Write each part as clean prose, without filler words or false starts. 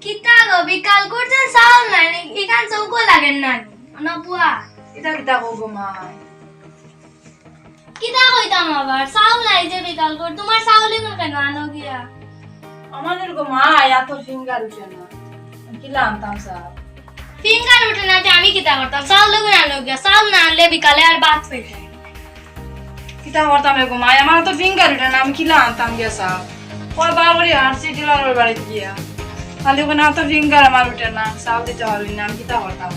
কিতা গো বিকাল করছেন চাউল নাই এখান চৌকো লাগেন না না বুয়া এটা কিতা কব মাই কিতা কইতাম আবার চাউল নাই যে বিকাল কর তোমার চাউল কেন আনো গিয়া আমাদের গো মা এত ফিঙ্গার উঠে না কিলা আনতাম স্যার ফিঙ্গার উঠে না যে আমি কিতা করতাম চাউল আনো গিয়া চাউল না আনলে বিকালে আর ভাত পেটে কিতা করতাম রে গো মা আমার তো ফিঙ্গার উঠে না আমি কিলা আনতাম গিয়া স্যার কয় বার করে হাঁটছি ডিলারের বাড়িতে গিয়া খালি ওখানে তো ফিঙ্গার আমার উঠে না চাউল দিতে পারবি না আমি কিতা করতাম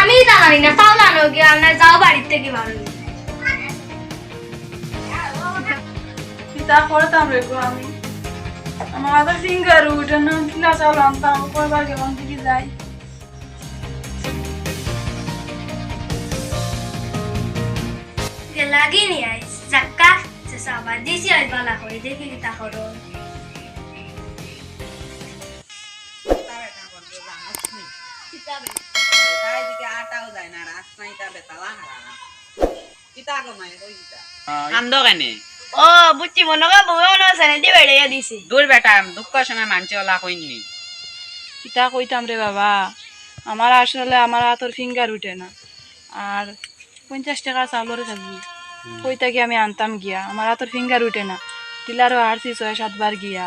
আমি তা জানি না চাউল আনো গিয়া না যাও বাড়ির থেকে ভালো কিতা করতাম রে গো আমি আমার তো ফিঙ্গার উঠে না কিলা চাউল আনতাম কয় বার গেলাম দিকে যাই lagi nih guys, zakah sesabar di sini ada bala kau ini kita korong. kita be, tadi jika atau dah naras, naik kita betalah harana. kita agak main kau kita. Ando kan ni? Oh, buci monoga bawa ono sana di beda ya di sini. Dur beta, dukka sama manci olah kau ini. কিতা কইতাম রে বাবা আমার আসলে আমার হাতের finger উঠে না আর 50 টাকা চাউলের খাবি কইতা কি আমি আনতাম গিয়া আমার হাতের ফিঙ্গার উঠে না ডিলারও হারছি 6-7 বার গিয়া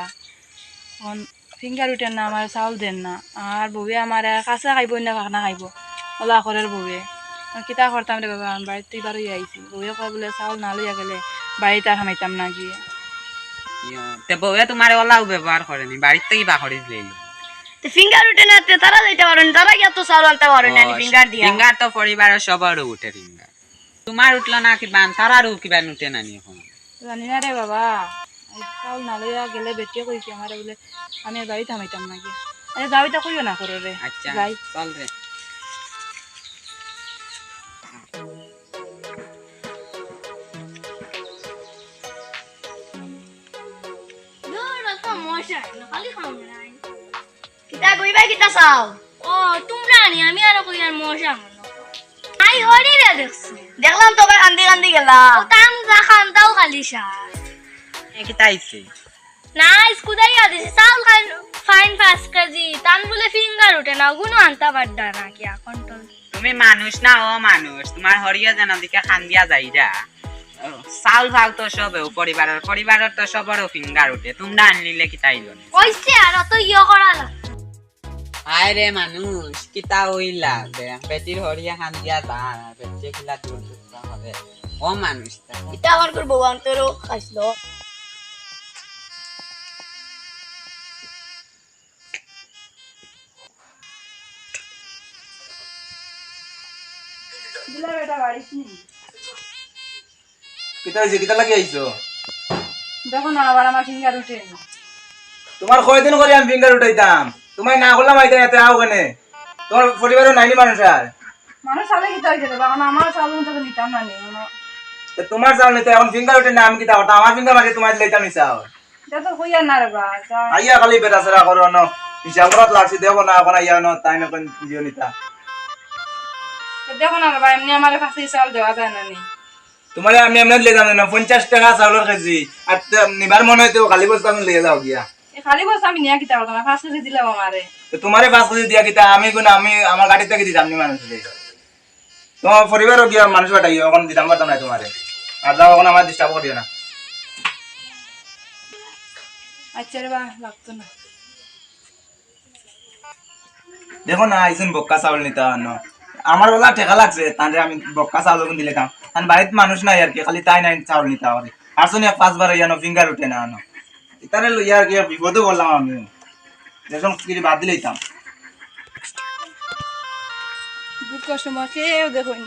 এখন ফিঙ্গার উঠে না আমার চাউল দেন না আর বউয়ে আমার কাঁচা খাইব না ভাগনা খাইব ওলা করের বউয়ে কিতা করতাম রে বাবা আমি বাড়িতে এবার আইছি বউয়ে কয় বলে চাউল না লইয়া গেলে বাড়িতে আর হামাইতাম না গিয়ে তে বউয়ে তোমার ওলাও ব্যবহার করেনি বাড়িতে কি বা করিস লইলো ফিঙ্গার উঠে না তারা যাইতে পারেন তারা গিয়া তো চাউল আনতে পারেন না ফিঙ্গার দিয়া ফিঙ্গার তো পরিবারের সবারও উঠে ফিঙ্গার তোমার উঠলো না কি বান তারারও কিবা উঠে না নি এখন জানি না রে বাবা চাউল না লইয়া গেলে বেটিয়ে কইছি আমার বলে আমি আর বাড়িতে হামাইতাম না গিয়া আরে যাবিটা কইও না করো রে আচ্ছা যাই চল রে kita কইবা kita চাও ও তোমরা আনি আমি আর কই আর মশা আই হরি রে দেখছি দেখলাম তো ভাই কান্দি কান্দি গেলা ও তাম যা খান্তাও খালি শাক কিতা আইছে না স্কুদাই আদিছি চাউল খাই ফাইন 5 কেজি তান বলে ফিঙ্গার উঠে না গুনো আনতা বাড্ডা না কি এখন তো তুমি মানুষ না ও মানুষ তোমার হরিয়া জানা দিকে খান্দিয়া যাইরা চাউল ভাগ তো সবে পরিবারের তো সবারও ফিঙ্গার উঠে তোমরা আনলিলে কি তাইলো না কইছে আর তো ইয়া করা লাগবে হায় রে মানুষ কিতা হইলা পেটির হরিয়া খান্দিয়া যা পেটে কিলা দূর হবে ও মানুষ kita আর করব অন্তরও খাইলো দিলা বেটা বাড়িতে কিতা হইছে কিতা লাগি আইছো দেখো না আবার আমার ফিঙ্গার উঠে না তোমার কয়দিন করে আমি ফিঙ্গার উঠাইতাম তোমায় না করলাম আইতে এত আও কেনে তোমার পরিবারের নাইনি মানুষ আর মানুষ চালে কিতা হইছে রে বাবা আমার চাউল তো নিতাম না নি তো তোমার চাল নিতে এখন ফিঙ্গার উঠে না আমি কিতা করতাম আমার ফিঙ্গার মাঝে তোমার লইতাম নিছাও এটা তো হইয়া না রে বাবা আইয়া খালি বেটাছরা করো ন হিসাব করাত লাগছি দেখো না এখন আইয়া ন তাই না কোন জিও নিতা দেখো না রে বাবা এমনি আমার কাছে চাউল দেওয়া যায় না নি তোমার আমি এমনি লইতাম না 50 টাকা চাউলের কেজি আর নিবার মনে হইতো খালি বস্তা আমি লইয়া যাও গিয়া খালি বস আমি নিয়া কিতা করতাম 5 কেজি দিলাম আমারে তো তোমারে 5 কেজি দিয়া কিতা আমি কোন আমি আমার গাড়ি থেকে দিতাম নি মানুষরে তোমার পরিবারও গিয়া মানুষ বাটাই এখন দিতাম পারতাম না তোমারে আর যাও এখন আমার ডিস্টার্ব করিও না আচ্ছা রে বাবা লাগতো না দেখো না আইসুন বক্কা চাউল নিতে আনো আমার বলা ঠেকা লাগছে তাহলে আমি বক্কা চাউল যখন দিলে কাম কারণ বাড়িতে মানুষ নাই আর কি খালি তাই নাই চাউল নিতে হবে আর শুনি 5 বার ইয়ানো ফিঙ্গার উঠে না আনো ইতারে লইয়া আর কি বিপদে বললাম আমি যখন কিরি বাদ দিলেইতাম দুঃখ সময় কেউ দেখুন